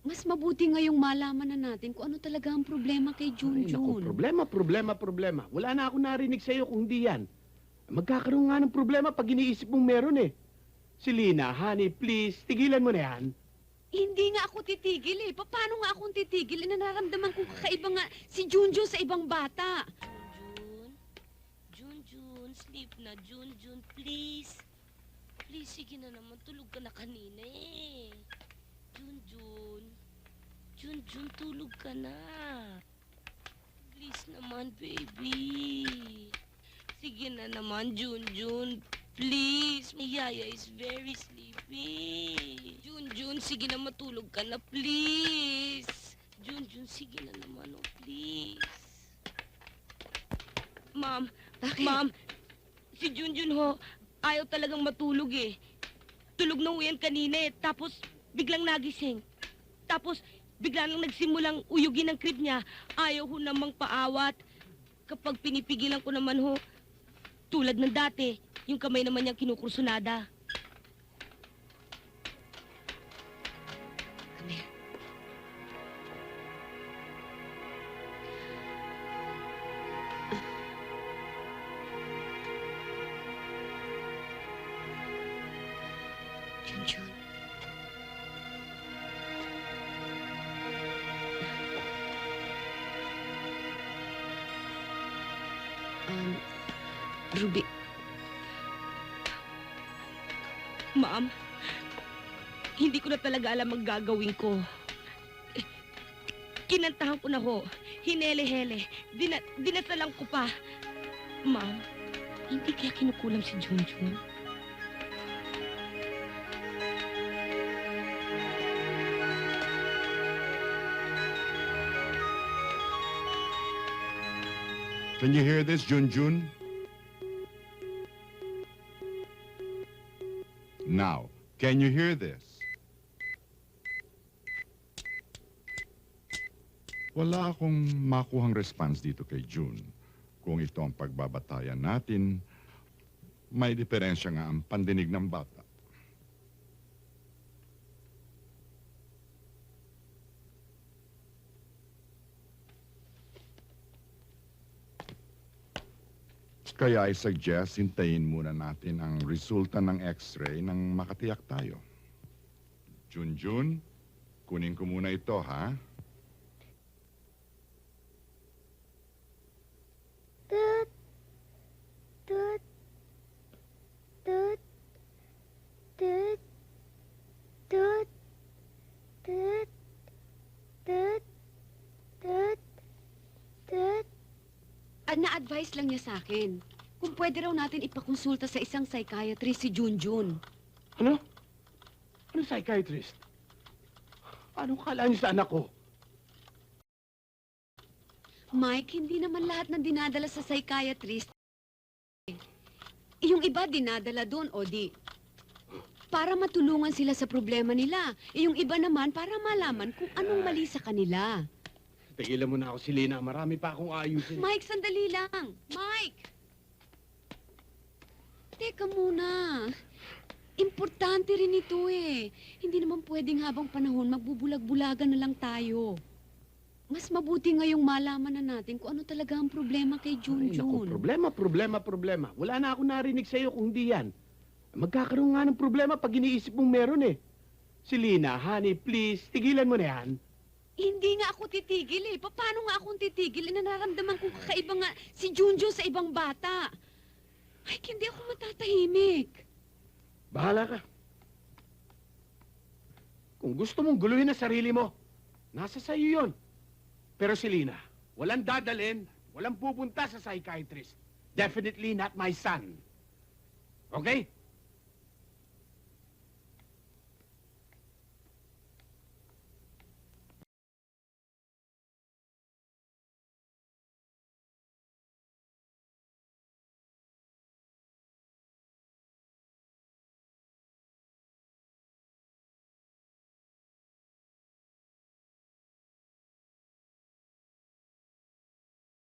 Mas mabuti ngayong malaman na natin kung ano talaga ang problema kay Ay, naku, Junjun. problema. Wala na ako narinig sa'yo kung di yan. Magkakaroon nga ng problema pag iniisip mong meron eh. Si Lina, honey, please, tigilan mo na yan. Hindi nga ako titigil eh. Paano nga akong titigil? Nararamdaman kong kakaiba nga si Junjun sa ibang bata. Junjun, sleep na. Junjun, please. Please, sige na naman. Tulog ka na kanina eh. Junjun, tulog ka na. Please naman, baby. Sige na naman, Junjun. Please, my yaya is very sleepy. Junjun, sige na matulog ka na, please. Junjun, sige na naman, oh, please. Ma'am, Ma'am, si Junjun ho, ayaw talagang matulog eh. Tulog na ho yan kanina eh, tapos biglang nagising. Tapos bigla nang nagsimulang uyugin ang crib niya. Ayaw ho namang paawat. Kapag pinipigilan ko naman ho, tulad ng dati, yung kamay naman niyang kinukursunada. Come here. Junjun. Ruby, Ma'am, hindi ko na talaga alam ang gagawin ko. Kinantahan ko na ho, hinele-hele, dinasalang ko pa. Ma'am, hindi kaya kinukulam si Junjun? Can you hear this, Junjun? Now, can you hear this? Wala akong makuhang response dito kay June. Kung ito ang pagbabatayan natin, may diferensya nga ang pandinig ng bata. Kaya I suggest hintayin muna natin ang resulta ng x-ray nang makatiyak tayo. Junjun, kunin ko muna ito, ha? Tut, tut, tut, tut, tut, tut, tut, tut, tut. Na-advise lang niya sa akin. Kung pwede raw natin ipakonsulta sa isang psychiatrist si Junjun. Ano? Ano psychiatrist? Anong kala niyo sa anak ko? Mike, hindi naman lahat ng dinadala sa psychiatrist. Yung iba dinadala doon, o di. Para matulungan sila sa problema nila. Yung iba naman para malaman kung anong mali sa kanila. Tigilan mo na ako si Lina. Marami pa akong ayusin. Mike, sandali lang. Mike! Teka muna. Importante rin ito eh. Hindi naman pwedeng habang panahon magbubulag-bulagan na lang tayo. Mas mabuti ngayong malaman na natin kung ano talaga ang problema kay Ay, naku, Junjun. problema. Wala na ako narinig sa'yo kung di yan. Magkakaroon nga ng problema pag iniisip mong meron eh. Si Lina, honey, please, tigilan mo na yan. Hindi nga ako titigil eh. Paano nga akong titigil? Nararamdaman kong kakaiba nga si Junjun sa ibang bata. Ay, hindi ako matatahimik. Bahala ka. Kung gusto mong guluhin ang sarili mo, nasa sa'yo yun. Pero si Lina, walang dadalhin, walang pupunta sa psychiatrist. Definitely not my son. Okay?